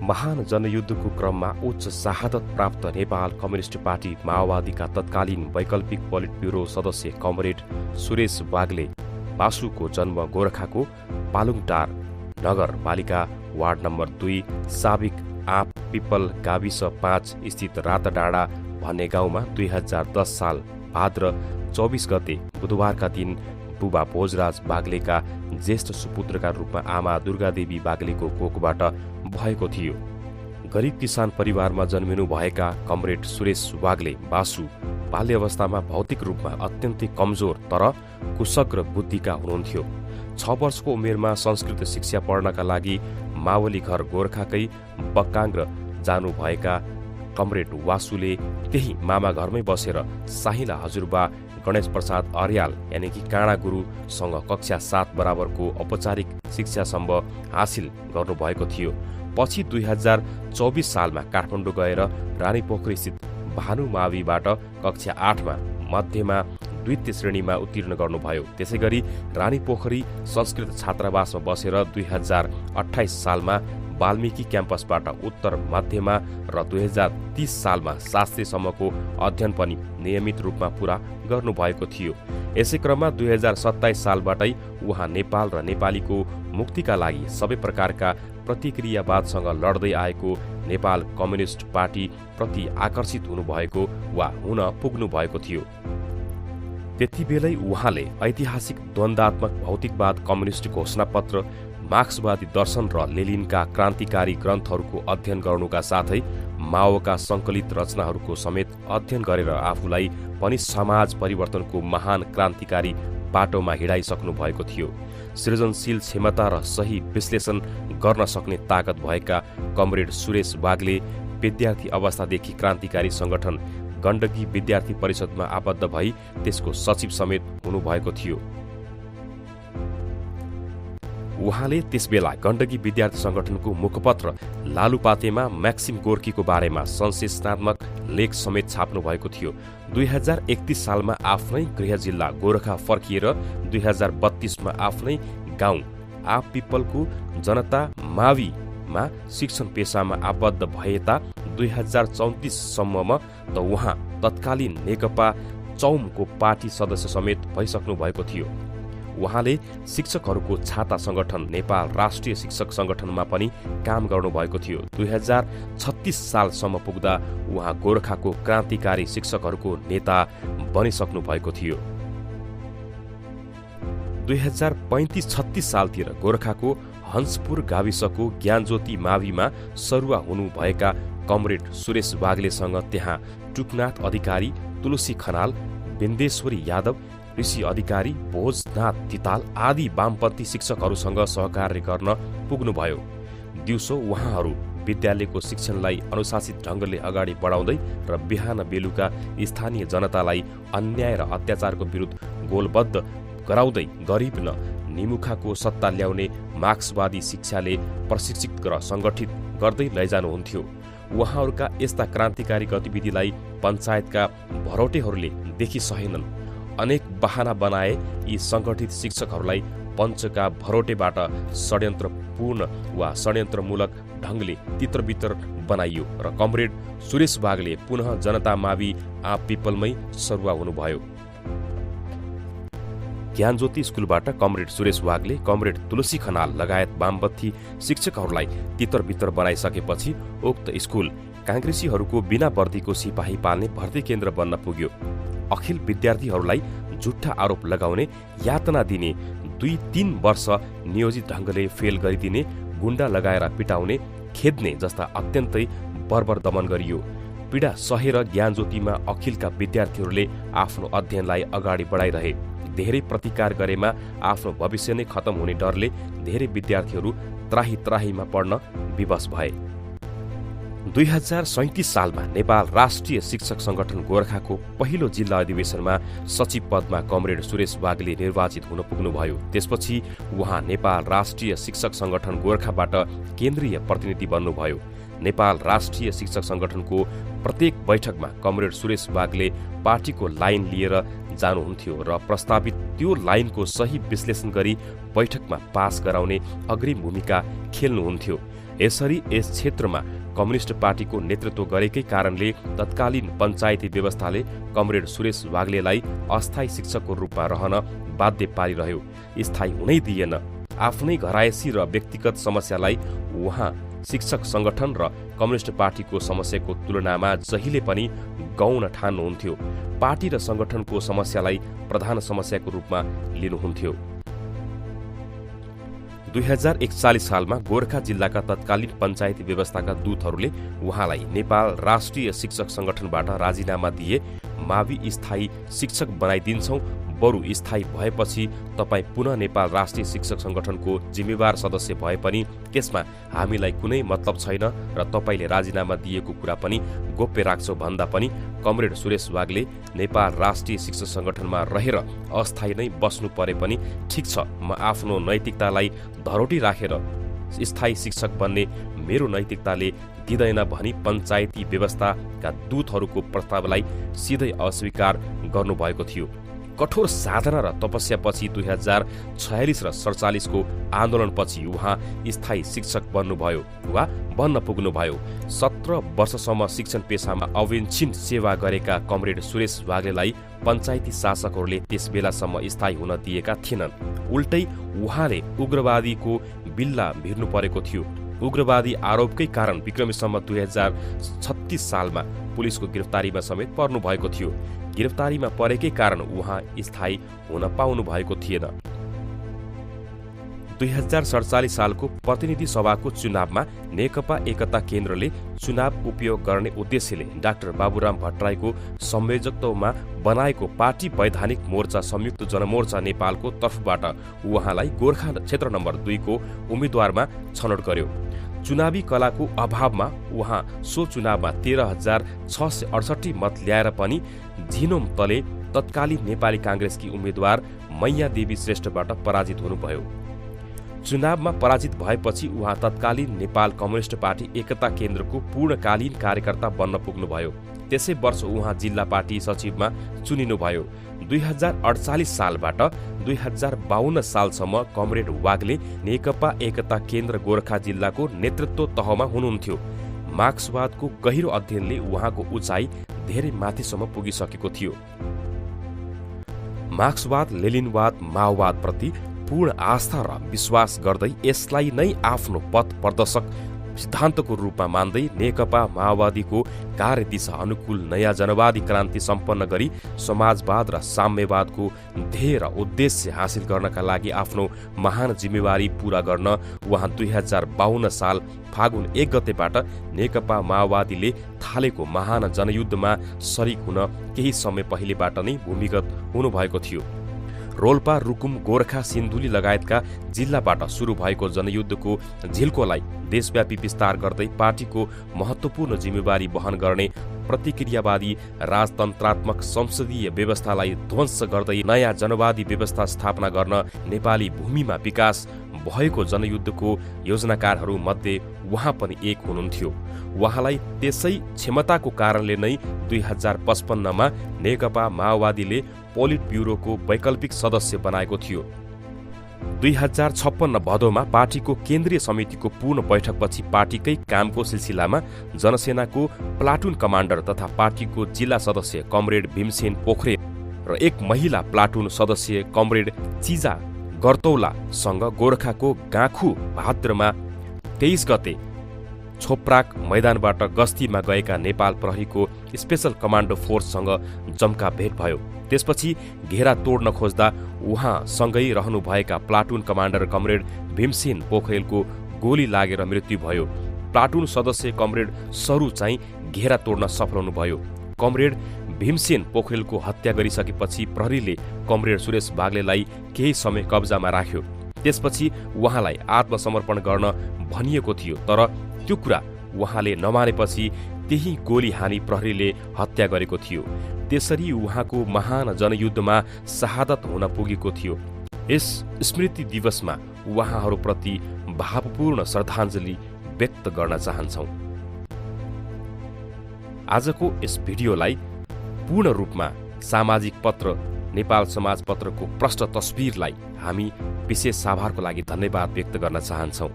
महान जनयुद्धको क्रममा उच्च शहादत प्राप्त नेपाल कम्युनिस्ट पार्टी माओवादीका तत्कालीन वैकल्पिक पोलिट ब्युरो सदस्य कमरेड सुरेश वाग्ले बासुको जन्म गोरखाको पालुङटार नगरपालिका वार्ड नम्बर 2 साबिक आँप पिपल गाविस 5 स्थित रातडाँडा भन्ने गाउँमा 2010 साल भाद्र 24 गते बुधबारका दिन बुबा भोजराज बाग्लेका ज्येष्ठ सुपुत्रका रूपमा आमा दुर्गादेवी बाग्लेको कोखबाट भएको थियो। गरिब किसान परिवारमा जन्मिनु भएका कमरेड सुरेश वाग्ले बासु बाल्य अवस्थामा भौतिक रूपमा अत्यन्तै कमजोर तर कुशग्र बुद्धिका हुनुहुन्थ्यो। 6 वर्षको उमेरमा संस्कृत शिक्षा पढ्नका लागि मावली घर गोरखाकै बक्काङ्ग्र जानुभएका कमरेड वासुले त्यही मामा घरमै बसेर साहिला हजुरबा गणेश प्रसाद अर्याल यानि कि काँडा गुरुसँग कक्षा 7 बराबरको औपचारिक शिक्षासम्म हासिल गर्नुभएको थियो। पछि 2024 सालमा काठमाडौँ गएर रानीपोखरी स्थित भानु माविबाट कक्षा 8मा मध्यमा द्वितीय श्रेणीमा उत्तीर्ण गर्नुभयो। त्यसैगरी रानीपोखरी संस्कृत छात्रावासमा बसेर 2028 सालमा वाल्मीकि क्याम्पसबाट उत्तर मध्यमा र 2030 सालमा शास्त्रीसम्मको अध्ययन पनि नियमित रूपमा पूरा गर्नुभएको थियो। यसै क्रममा 2027 सालबाटै उहाँ नेपाल र नेपालीको मुक्तिका लागि सबै प्रकारका प्रतिक्रियावादसँग लड्दै आएको नेपाल कम्युनिस्ट पार्टी प्रति आकर्षित हुनुभएको वा हुन पुग्नु भएको थियो। त्यति बेलै उहाँले ऐतिहासिक द्वन्द्वात्मक भौतिकवाद कम्युनिस्ट घोषणापत्र मार्क्सवादी दर्शन र लेनिनका क्रान्तिकारी ग्रन्थहरूको अध्ययन गर्नुका साथै माओका सङ्कलित रचनाहरूको समेत अध्ययन गरेर आफूलाई पनि समाज परिवर्तनको महान क्रान्तिकारी बाटोमा हिँडाइसक्नु भएको थियो। सृजनशील क्षमता र सही विश्लेषण गर्न सक्ने ताकत भएका कमरेड सुरेश वाग्ले विद्यार्थी अवस्थादेखि क्रान्तिकारी संगठन गण्डकी विद्यार्थी परिषदमा आबद्ध भई त्यसको सचिव समेत हुनुभएको थियो। उहाँले त्यसबेला गण्डकी विद्यार्थी संगठनको मुखपत्र लालुपातेमा म्याक्सिम गोर्कीको बारेमा संश्लेषणात्मक लेख समेत छाप्नु भएको थियो। 2031 सालमा आफ्नै गृह जिल्ला गोरखा फर्किएर 2032मा आफ्नै गाउँ आँप पिपलको जनता माविमा शिक्षण पेसामा आबद्ध भएता 2034 सम्ममा त उहाँ तत्कालीन नेकपा चौमको पार्टी सदस्य समेत भइसक्नु भएको थियो। उहाँले शिक्षकहरूको छाता संगठन नेपाल राष्ट्रिय शिक्षक संगठनमा पनि काम गर्नुभएको थियो। 2036 सालसम्म पुग्दा उहाँ गोरखाको क्रान्तिकारी शिक्षकहरूको नेता बनिसक्नु भएको थियो। 2035-36 सालतिर गोरखाको हंसपुर गाविसको ज्ञानज्योति माविमा सरुवा हुनुभएका कमरेड सुरेश वाग्लेसँग त्यहाँ टुकनाथ अधिकारी, तुलसी खनाल, बिन्देश्वरी यादव, ऋषि अधिकारी, भोजनाथ तिताल आदि वामपन्थी शिक्षकहरूसँग सहकार्य गर्न पुग्नुभयो। दिउँसो उहाँहरू विद्यालयको शिक्षणलाई अनुशासित ढङ्गले अगाडि बढाउँदै र बिहान बेलुका स्थानीय जनतालाई अन्याय र अत्याचारको विरुद्ध गोलबद्ध गराउँदै गरिब न निमुखाको सत्ता ल्याउने मार्क्सवादी शिक्षाले प्रशिक्षित र सङ्गठित गर्दै लैजानुहुन्थ्यो। उहाँहरूका यस्ता क्रान्तिकारी गतिविधिलाई पञ्चायतका भरौटेहरूले देखि सहेनन्। अनेक बहाना बनाए यी सङ्गठित शिक्षकहरूलाई पञ्चका भरौटेबाट षड्यन्त्रपूर्ण वा षड्यन्त्रमूलक ढङ्गले तित्रबित्र बनाइयो र कमरेड सुरेश वाग्ले पुनः जनता मावि आँप पिपलमै सरुवा हुनुभयो। ज्ञानज्योति स्कुलबाट कमरेड सुरेश वाग्ले कमरेड तुलसी खनाल लगायत वामपन्थी शिक्षकहरूलाई तित्रबित्र बनाइसकेपछि उक्त स्कुल काङ्ग्रेसीहरूको बिना वर्दीको सिपाही पाल्ने भर्ती केन्द्र बन्न पुग्यो। अखिल विद्यार्थीहरूलाई झुट्टा आरोप लगाउने, यातना दिने, 2-3 वर्ष नियोजित ढङ्गले फेल गरिदिने, गुण्डा लगाएर पिटाउने, खेद्ने जस्ता अत्यन्तै बर्बर दमन गरियो। पीडा सहेर ज्ञानज्योतिमा अखिलका विद्यार्थीहरूले आफ्नो अध्ययनलाई अगाडि बढाइरहे। धेरै प्रतिकार गरेमा आफ्नो भविष्य नै खतम हुने डरले धेरै विद्यार्थीहरू त्राही त्राहीमा पढ्न विवश भए। 2037 सालमा नेपाल राष्ट्रिय शिक्षक संगठन गोरखाको पहिलो जिल्ला अधिवेशनमा सचिव पदमा कमरेड सुरेश वाग्ले निर्वाचित हुन पुग्नुभयो। त्यसपछि उहाँ नेपाल राष्ट्रिय शिक्षक संगठन गोरखाबाट केन्द्रीय प्रतिनिधि बन्नुभयो। नेपाल राष्ट्रिय शिक्षक संगठनको प्रत्येक बैठकमा कमरेड सुरेश वाग्ले पार्टीको लाइन लिएर जानुहुन्थ्यो र प्रस्तावित त्यो लाइनको सही विश्लेषण गरी बैठकमा पास गराउने अग्रिम भूमिका खेल्नुहुन्थ्यो। यसरी यस क्षेत्रमा कम्युनिस्ट पार्टीको नेतृत्व गरेकै कारणले तत्कालीन पञ्चायती व्यवस्थाले कमरेड सुरेश वाग्लेलाई अस्थायी शिक्षकको रूपमा रहन बाध्य पारिरह्यो। स्थायी हुनै दिएन। आफ्नै घरायसी र व्यक्तिगत समस्यालाई उहाँ शिक्षक संगठन र कम्युनिस्ट पार्टीको समस्याको तुलनामा जहिले पनि गौण ठान्नुहुन्थ्यो। पार्टी र संगठनको समस्यालाई प्रधान समस्याको रूपमा लिनुहुन्थ्यो। 2041 सालमा गोरखा जिल्लाका तत्कालीन पञ्चायती व्यवस्थाका दूतहरूले उहाँलाई नेपाल राष्ट्रिय शिक्षक संगठनबाट राजीनामा दिए। मावि स्थायी शिक्षक बनाइदिन्छौं, बरु स्थायी भएपछि तपाईँ पुनः नेपाल राष्ट्रिय शिक्षक संगठनको जिम्मेवार सदस्य भए पनि त्यसमा हामीलाई कुनै मतलब छैन र तपाईँले राजीनामा दिएको कुरा पनि गोप्य राख्छौ भन्दा पनि कमरेड सुरेश वाग्ले नेपाल राष्ट्रिय शिक्षक संगठनमा रहेर अस्थायी नै बस्नु परे पनि ठिक छ, म आफ्नो नैतिकतालाई धरोटी राखेर स्थायी शिक्षक बन्ने मेरो नैतिकताले दिँदैन भनी पञ्चायती व्यवस्थाका दूतहरूको प्रस्तावलाई सिधै अस्वीकार गर्नुभएको थियो। कठोर साधना र तपस्यापछि 2046 र 47 को आन्दोलनपछि उहाँ स्थायी शिक्षक बन्नुभयो वा बन्न पुग्नुभयो। 17 वर्षसम्म शिक्षण पेसामा अविच्छिन्न सेवा गरेका कमरेड सुरेश वाग्लेलाई पञ्चायती शासकहरूले त्यस बेलासम्म स्थायी हुन दिएका थिएनन्। उल्टै उहाँले उग्रवादीको बिल्ला भिर्नु परेको थियो। उग्रवादी आरोपकै कारण विक्रमीसम्म 2036 सालमा पुलिसको गिरफ्तारीमा समेत पर्नु भएको थियो। गिरफ्तारीमा परेकै कारण उहाँ स्थायी हुन पाउनु भएको थिएन। 2047 सालको प्रतिनिधि सभाको चुनावमा नेकपा एकता केन्द्रले चुनाव उपयोग गर्ने उद्देश्यले डाक्टर बाबुराम भट्टराईको संयोजकत्वमा बनाएको पार्टी वैधानिक मोर्चा संयुक्त जनमोर्चा नेपालको तर्फबाट उहाँलाई गोर्खा क्षेत्र नम्बर 2 को उम्मेद्वारमा छनौट गर्यो। चुनावी कलाको अभावमा उहाँ सो चुनावमा 13,668 मत ल्याएर पनि झिनोम तले तत्कालीन नेपाली काङ्ग्रेसकी उम्मेद्वार मैया देवी श्रेष्ठबाट पराजित हुनुभयो। चुनावमा पराजित भएपछि उहाँ तत्कालीन नेपाल कम्युनिस्ट पार्टी एकता केन्द्रको पूर्णकालीन कार्यकर्ता बन्न पुग्नुभयो। त्यसै वर्ष उहाँ जिल्ला पार्टी सचिवमा चुनिनुभयो। 2048 सालबाट 2052 सालसम्म कमरेड वाग्ले नेकपा एकता केन्द्र गोरखा जिल्लाको नेतृत्व तहमा हुनुहुन्थ्यो। मार्क्सवादको गहिरो अध्ययनले उहाँको उचाइ धेरै माथिसम्म पुगिसकेको थियो। मार्क्सवाद, लेनिनवाद, माओवादप्रति पूर्ण आस्था र विश्वास गर्दै यसलाई नै आफ्नो पथ प्रदर्शक सिद्धान्तको रूपमा मान्दै नेकपा माओवादीको कार्यदिशा अनुकूल नयाँ जनवादी क्रान्ति सम्पन्न गरी समाजवाद र साम्यवादको ध्येय र उद्देश्य हासिल गर्नका लागि आफ्नो महान जिम्मेवारी पूरा गर्न उहाँ 2052 साल फागुन 1 गतेबाट नेकपा माओवादीले थालेको महान जनयुद्धमा सरिक हुन केही समय पहिलेबाट नै भूमिगत हुनुभएको थियो। रोल्पा, रुकुम, गोरखा, सिन्धुली लगायतका जिल्लाबाट सुरु भएको जनयुद्धको झिल्कोलाई देशव्यापी विस्तार गर्दै पार्टीको महत्त्वपूर्ण जिम्मेवारी वहन गर्ने प्रतिक्रियावादी राजतन्त्रात्मक संसदीय व्यवस्थालाई ध्वंस गर्दै नयाँ जनवादी व्यवस्था स्थापना गर्न नेपाली भूमिमा विकास भएको जनयुद्धको योजनाकारहरू मध्ये उहाँ पनि एक हुनुहुन्थ्यो। उहाँलाई त्यसै क्षमताको कारणले नै 2055 मा नेकपा माओवादीले पोलिट ब्युरोको वैकल्पिक सदस्य बनाएको थियो। 2056 भदौमा पार्टीको केन्द्रीय समितिको पूर्ण बैठकपछि पार्टीकै कामको सिलसिलामा जनसेनाको प्लाटुन कमान्डर तथा पार्टीको जिल्ला सदस्य कमरेड भीमसेन पोखरेल र एक महिला प्लाटुन सदस्य कमरेड चिजा गर्तौलासँग गोरखाको गाँखु भाद्रमा 23 गते छोप्राक मैदानबाट गस्तीमा गएका नेपाल प्रहरीको स्पेशल कमान्डो फोर्ससँग जम्का भेट भयो। त्यसपछि घेरा तोड्न खोज्दा उहाँसँगै रहनुभएका प्लाटुन कमान्डर कमरेड भीमसेन पोखरेलको गोली लागेर मृत्यु भयो। प्लाटुन सदस्य कमरेड सरु चाहिँ घेरा तोड्न सफल हुनुभयो। कमरेड भीमसेन पोखरेलको हत्या गरिसकेपछि प्रहरीले कमरेड सुरेश वाग्लेलाई केही समय कब्जामा राख्यो। त्यसपछि उहाँलाई आत्मसमर्पण गर्न भनिएको थियो, तर त्यो कुरा उहाँले नमानेपछि त्यही गोली हानी प्रहरीले हत्या गरेको थियो। त्यसरी उहाँको महान जनयुद्धमा शहादत हुन पुगेको थियो। यस स्मृति दिवसमा उहाँहरूप्रति भावपूर्ण श्रद्धाञ्जली व्यक्त गर्न चाहन्छौँ। आजको यस भिडियोलाई पूर्ण रूपमा सामाजिक पत्र नेपाल समाज पत्रको प्रष्ट तस्बिरलाई हामी विशेष आभारको लागि धन्यवाद व्यक्त गर्न चाहन्छौँ।